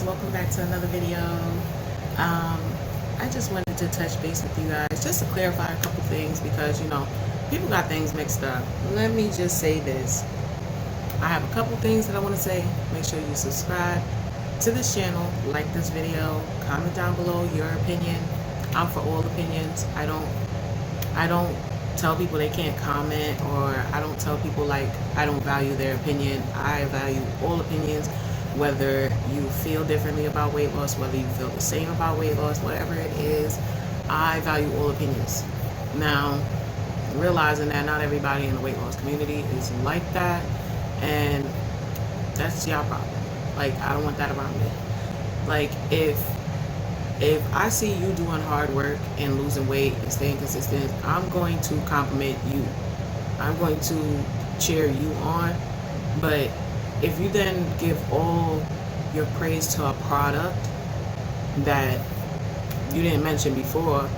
guys, welcome back to another video. I just wanted to touch base with you guys just to clarify a couple things because people got things mixed up. Let me just say this. I have a couple things that I want to say. Make sure you subscribe to this channel, like this video, comment down below your opinion. I'm for all opinions. I don't tell people they can't comment, or I don't tell people like I don't value their opinion. I value all opinions, whether you feel differently about weight loss, whether you feel the same about weight loss, whatever it is. I value all opinions. Now, realizing that not everybody in the weight loss community is like that, and that's y'all problem. Like, I don't want that about me. Like, if I see you doing hard work and losing weight and staying consistent, I'm going to compliment you. I'm going to cheer you on. But if you then give all your praise to a product that you didn't mention before,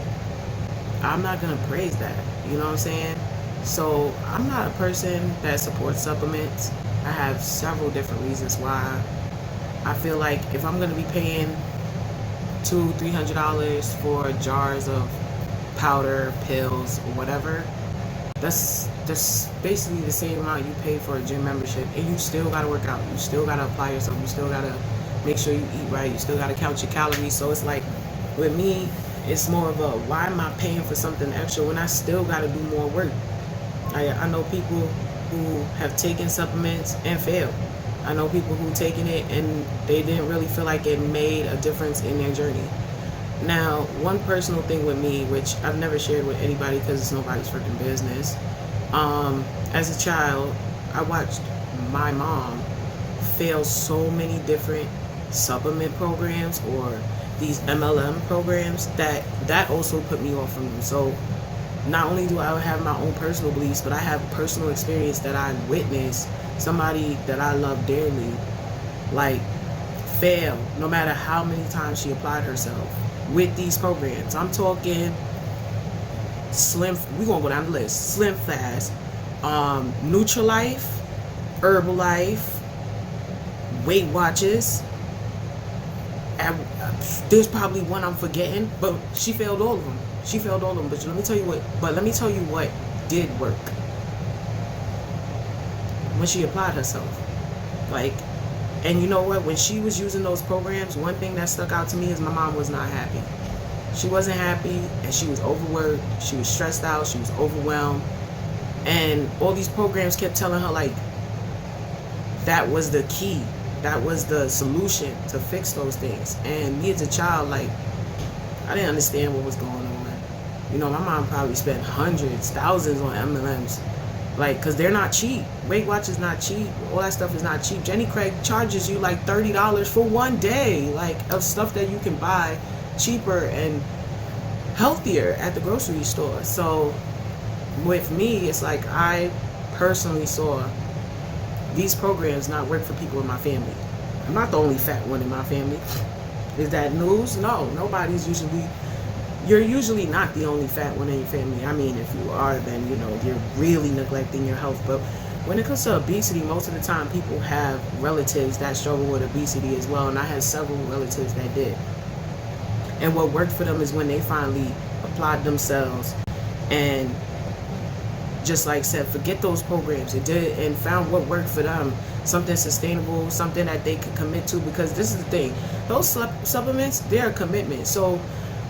I'm not going to praise that. You know what I'm saying? So I'm not a person that supports supplements. I have several different reasons why. I feel like if I'm going to be paying $200-300 for jars of powder, pills, or whatever, that's basically the same amount you pay for a gym membership, and you still gotta work out, you still gotta apply yourself, you still gotta make sure you eat right, you still gotta count your calories. So it's like, with me, it's more of a, why am I paying for something extra when I still gotta do more work? I know people who have taken supplements and failed. I know people who taken it and they didn't really feel like it made a difference in their journey. Now, one personal thing with me, which I've never shared with anybody because it's nobody's freaking business. As a child, I watched my mom fail so many different supplement programs or these MLM programs that also put me off from them. So not only do I have my own personal beliefs, but I have personal experience that I witnessed somebody that I love dearly, like, fail no matter how many times she applied herself with these programs. I'm talking Slim, we're gonna go down the list. Slim Fast, Nutrilife, Herbalife, Weight Watchers. There's probably one I'm forgetting, but she failed all of them. She failed all of them. But let me tell you what did work. When she applied herself, like, and you know what, when she was using those programs, one thing that stuck out to me is my mom was not happy. She wasn't happy, and she was overworked, she was stressed out, she was overwhelmed, and all these programs kept telling her like that was the key, that was the solution to fix those things. And me as a child, like, I didn't understand what was going on. My mom probably spent hundreds, thousands on MLMs. Like, because they're not cheap. Weight Watch is not cheap. All that stuff is not cheap. Jenny Craig charges you like $30 for one day, like, of stuff that you can buy cheaper and healthier at the grocery store. So with me, it's like I personally saw these programs not work for people in my family. I'm not the only fat one in my family. Is that news? No, you're usually not the only fat one in your family. I mean, if you are, then you're really neglecting your health. But when it comes to obesity, most of the time people have relatives that struggle with obesity as well, and I had several relatives that did. And what worked for them is when they finally applied themselves and, just like said, forget those programs, it did, and found what worked for them, something sustainable, something that they could commit to. Because this is the thing, those supplements, they're a commitment. So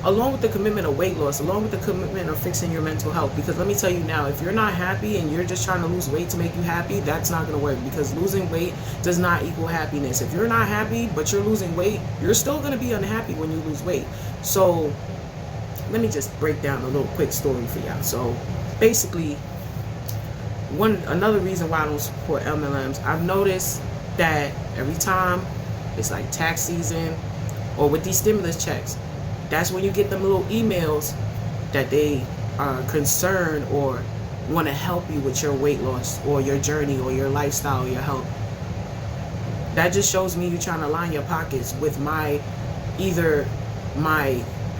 along with the commitment of weight loss, along with the commitment of fixing your mental health, because let me tell you now, if you're not happy and you're just trying to lose weight to make you happy, that's not going to work, because losing weight does not equal happiness. If you're not happy but you're losing weight, you're still going to be unhappy when you lose weight. So let me just break down a little quick story for y'all. So basically, another reason why I don't support MLMs, I've noticed that every time it's like tax season or with these stimulus checks, that's when you get them little emails that they are concerned or want to help you with your weight loss or your journey or your lifestyle or your health. That just shows me you're trying to line your pockets with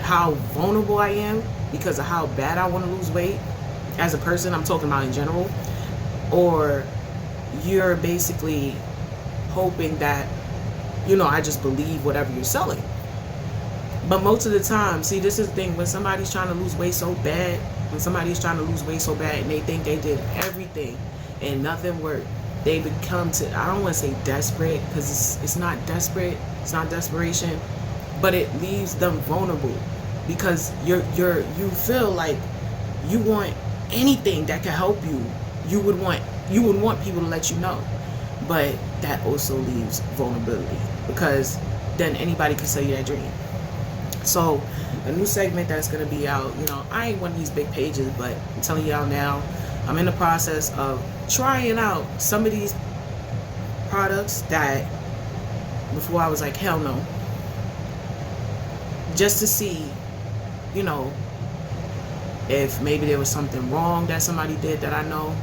how vulnerable I am because of how bad I want to lose weight as a person. I'm talking about in general. Or you're basically hoping that I just believe whatever you're selling. But most of the time, see, this is the thing, when somebody's trying to lose weight so bad, and they think they did everything and nothing worked, they become I don't want to say desperate, because it's not desperate, it's not desperation, but it leaves them vulnerable, because you feel like you want anything that can help you. You would want people to let you know, but that also leaves vulnerability, because then anybody can sell you that dream. So a new segment that's going to be out, I ain't one of these big pages, but I'm telling y'all now, I'm in the process of trying out some of these products that before I was like, hell no, just to see, if maybe there was something wrong that somebody did that I know.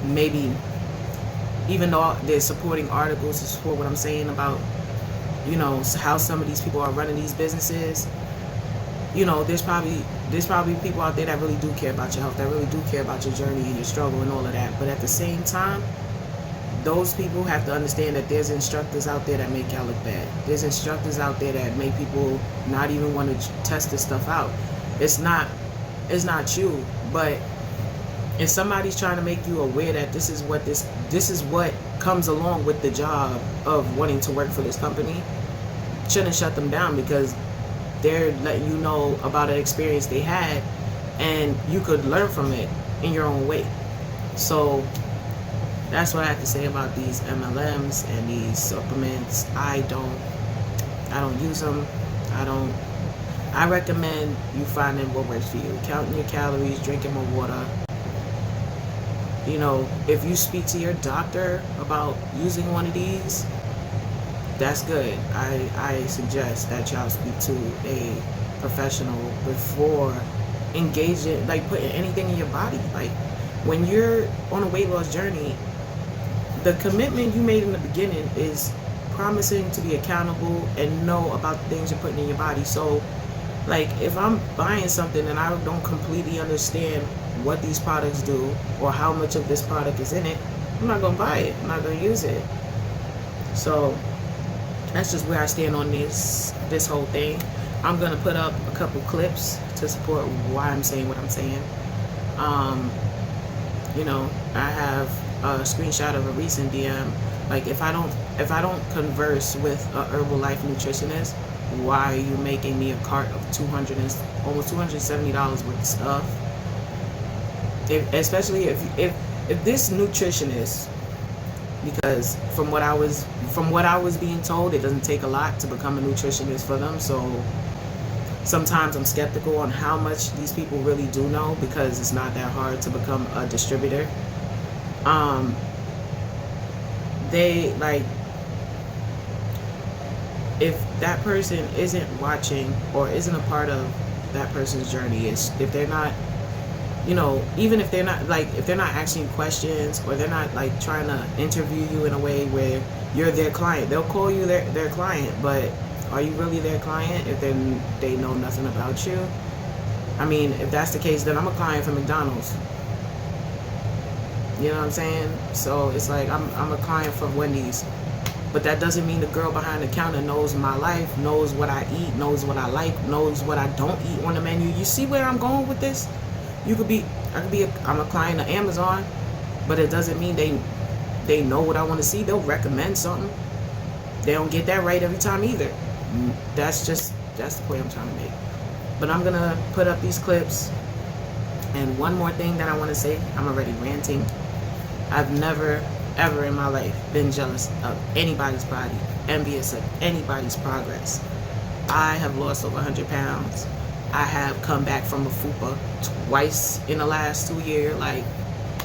Maybe even though there's supporting articles to support what I'm saying about, how some of these people are running these businesses, there's probably people out there that really do care about your health, that really do care about your journey and your struggle and all of that. But at the same time, those people have to understand that there's instructors out there that make y'all look bad. There's instructors out there that make people not even want to test this stuff out. It's not you, but if somebody's trying to make you aware that this is what comes along with the job of wanting to work for this company, shouldn't shut them down, because they're letting you know about an experience they had, and you could learn from it in your own way. So that's what I have to say about these MLMs and these supplements. I don't use them. I recommend you finding what works for you. Counting your calories, drinking more water. If you speak to your doctor about using one of these, that's good. I suggest that y'all speak to a professional before engaging, like putting anything in your body. Like when you're on a weight loss journey, the commitment you made in the beginning is promising to be accountable and know about the things you're putting in your body. So like if I'm buying something and I don't completely understand what these products do or how much of this product is in it, I'm not gonna buy it. I'm not gonna use it. So that's just where I stand on this whole thing. I'm gonna put up a couple clips to support why I'm saying what I'm saying. I have a screenshot of a recent DM. Like if I don't converse with a Herbalife nutritionist, why are you making me a cart of almost $270 worth of stuff? Especially if this nutritionist, because from what I was being told, it doesn't take a lot to become a nutritionist for them. So sometimes I'm skeptical on how much these people really do know, because it's not that hard to become a distributor. If that person isn't watching or isn't a part of that person's journey, if they're not, even if they're not asking questions, or they're not like trying to interview you in a way where you're their client, they'll call you their client, but are you really their client if they know nothing about you? I mean, if that's the case, then I'm a client for McDonald's. You know what I'm saying? So it's like I'm a client for Wendy's. But that doesn't mean the girl behind the counter knows my life, knows what I eat, knows what I like, knows what I don't eat on the menu. You see where I'm going with this? I'm a client of Amazon, but it doesn't mean they know what I want to see. They'll recommend something. They don't get that right every time either. That's the point I'm trying to make. But I'm gonna put up these clips. And one more thing that I want to say, I'm already ranting. I've never ever in my life been jealous of anybody's body, envious of anybody's progress. I have lost over 100 pounds. I have come back from a FUPA twice in the last 2 years,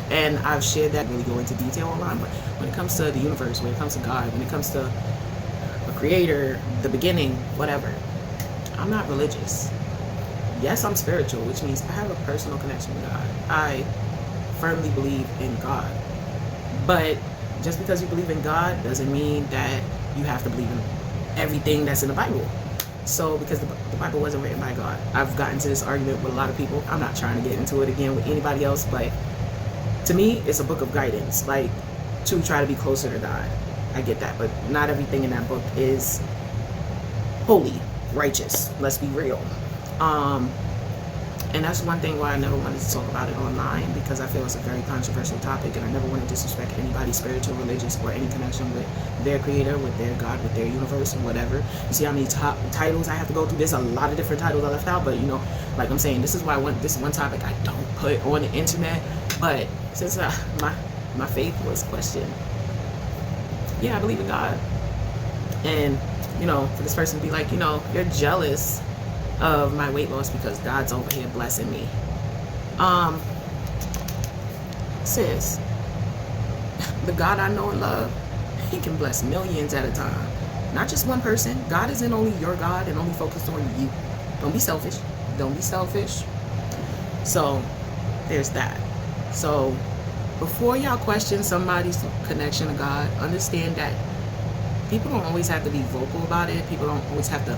and I've shared that. Really go into detail online, but when it comes to the universe, when it comes to God, when it comes to a creator, the beginning, whatever, I'm not religious. Yes, I'm spiritual, which means I have a personal connection with God. I firmly believe in God. But just because you believe in God doesn't mean that you have to believe in everything that's in the Bible. So, because the Bible wasn't written by God. I've gotten to this argument with a lot of people. I'm not trying to get into it again with anybody else, but to me, it's a book of guidance, to try to be closer to God. I get that, but not everything in that book is holy, righteous. Let's be real. And that's one thing why I never wanted to talk about it online, because I feel it's a very controversial topic, and I never want to disrespect anybody's spiritual, religious, or any connection with their creator, with their God, with their universe, or whatever. You see how many titles I have to go through? There's a lot of different titles I left out, but you know, like I'm saying, this is why this one topic I don't put on the internet. But since my faith was questioned, yeah, I believe in God. And you know, for this person to be like, you know, you're jealous of my weight loss because God's over here blessing me. Sis, the God I know and love, he can bless millions at a time. Not just one person. God isn't only your God and only focused on you. Don't be selfish. Don't be selfish. So there's that. So before y'all question somebody's connection to God, understand that people don't always have to be vocal about it. People don't always have to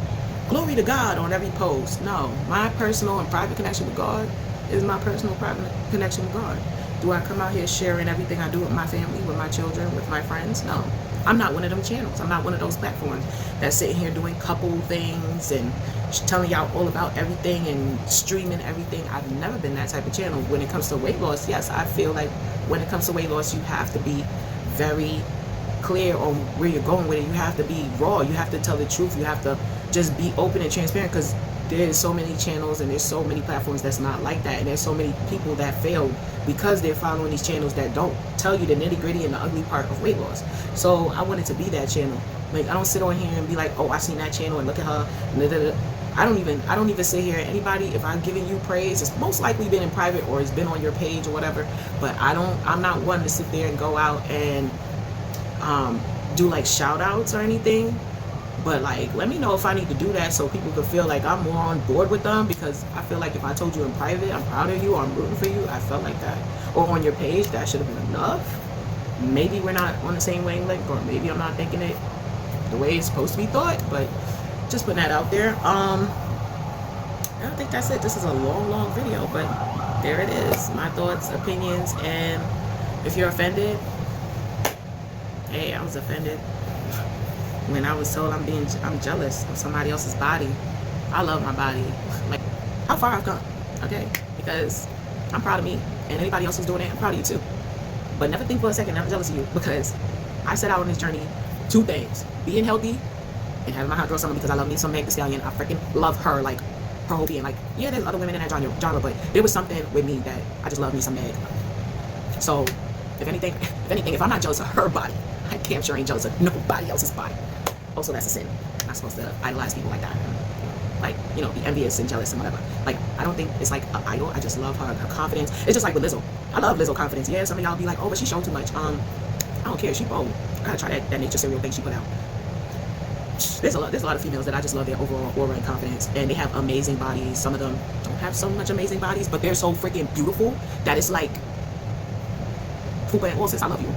glory to God on every post. No, my personal and private connection with God is my personal private connection with God. Do I come out here sharing everything I do with my family, with my children, with my friends? No. I'm not one of them channels. I'm not one of those platforms that's sitting here doing couple things and telling y'all all about everything and streaming everything. I've never been that type of channel. When it comes to weight loss, yes, I feel like when it comes to weight loss, you have to be very clear on where you're going with it. You have to be raw. You have to tell the truth. You have to just be open and transparent, because there's so many channels and there's so many platforms that's not like that, and there's so many people that fail because they're following these channels that don't tell you the nitty-gritty and the ugly part of weight loss. So I wanted to be that channel. Like, I don't sit on here and be like, oh, I seen that channel and look at her. I don't even sit here. Anybody, if I'm giving you praise, it's most likely been in private or it's been on your page or whatever. But I'm not one to sit there and go out and do like shout outs or anything. But like, let me know if I need to do that so people can feel like I'm more on board with them, because I feel like if I told you in private I'm proud of you or I'm rooting for you, I felt like that. Or on your page, that should have been enough. Maybe we're not on the same wavelength, or maybe I'm not thinking it the way it's supposed to be thought, but just putting that out there. I don't think that's it. This is a long video, but there it is. My thoughts, opinions, and if you're offended, hey, I was offended when I was told I'm jealous of somebody else's body. I love my body. Like, how far I've come, okay? Because I'm proud of me, and anybody else who's doing it, I'm proud of you too. But never think for a second I'm jealous of you, because I set out on this journey, two things: being healthy and having my hot girl summer, because I love me some Meg Thee Stallion. I freaking love her, like her whole being. Like, yeah, there's other women in that genre, but there was something with me that I just love me some Meg. So if anything, if I'm not jealous of her body, I damn sure ain't jealous of nobody else's body. Also, that's a sin. I'm not supposed to idolize people like that. Like, you know, be envious and jealous and whatever. Like, I don't think it's like an idol. I just love her confidence. It's just like with Lizzo. I love Lizzo confidence. Yeah, some of y'all be like, oh, but she showed too much. I don't care. She bold. I gotta try that nature cereal thing she put out. There's a lot of females that I just love their overall aura and confidence, and they have amazing bodies. Some of them don't have so much amazing bodies, but they're so freaking beautiful that it's like, Fupa and Olsen, I love you.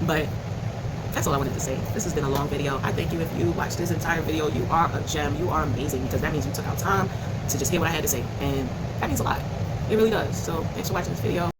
But that's all I wanted to say. This has been a long video. I thank you if you watched this entire video. You are a gem. You are amazing, because that means you took out time to just hear what I had to say, and that means a lot. It really does. So thanks for watching this video.